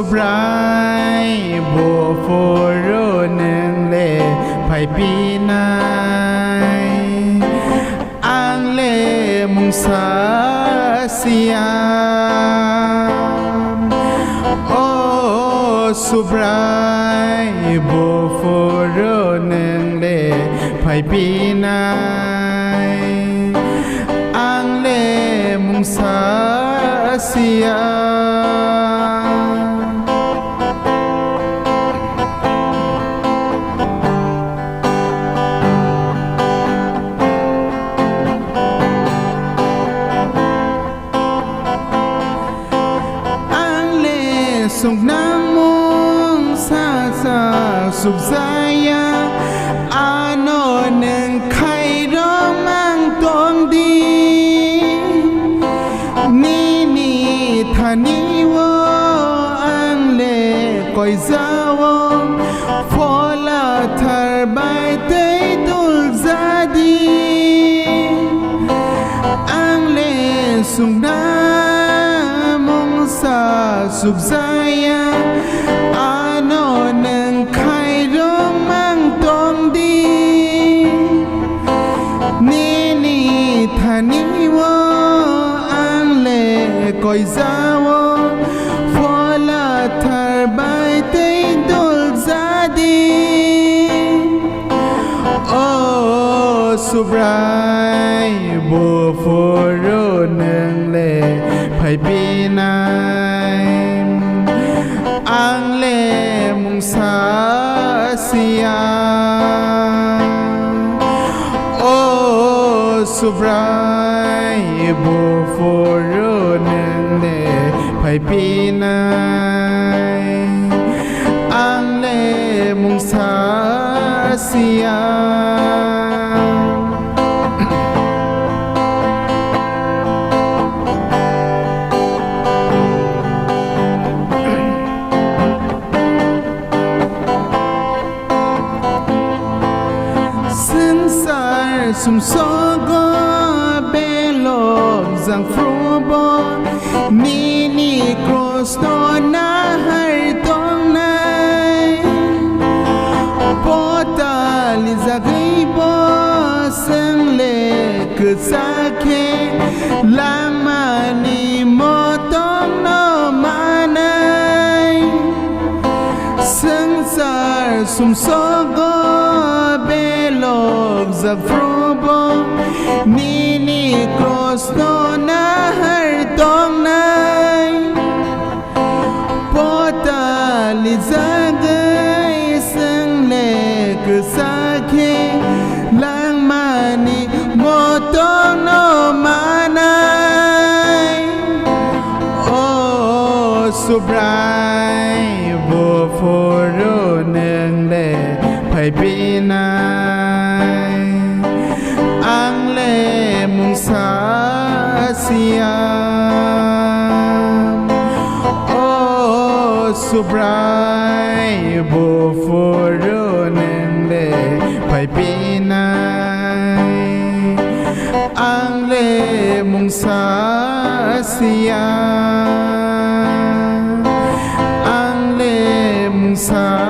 สุบรายบัวโฟโรนึงเล่ไผ่ปีนายอังเล่มุงสาเสียโอ้สุบรายบัวโฟโรนึงเล่ไผ่ปีนายอังเล่มุงสาเสียสุขน้ำมุงซาซาสุขใจยาอาโนหนึ่งใครร้องมั่งตรงดีนี่ท่านี้ว่าอังเล่ก้อยซาวฟอลาทาร์บายเตยตุลซาดีอังเล่สุขน้ำมุงซาสุขใจอาโนหนึ่งใครร้องมั่งตรงดีนี่ท่านี้ว่าอังเล่ก้อยซาวฟอลาทาร์บายเตยตุลซาดีโอ้สุบรายบัวโฟโรนึงเล่ไผ่ปีนายอังเล่มุงสาเสียโอ้สุบรายบัวโฟโรนึงเล่ไผ่ปีนายอังเล่มุงสาเสียสุมโซก็เบลอกจังฟรูบอนี่โครสโตนาให้ตรงไหนปอตาลิซากีบอสังเลกุซาเคลามานีโมตองโนมาไนสังสารสุมโซก็เบลอกจังฟรูนี่โครสโตนาให้ตรงไหนปอตาลิซาเกยสังเลกุซาเคลังมานีโมตองโนมาไนโอ้สุบรายบัวโฟโรนึงเล่ไผ่ปีนายอังเล่มุงสาเสียโอ้สุบรายบัวโฟโรนึงเล่ไผ่ปีนายอังเล่มุงสาเสียอังเล่มุงสา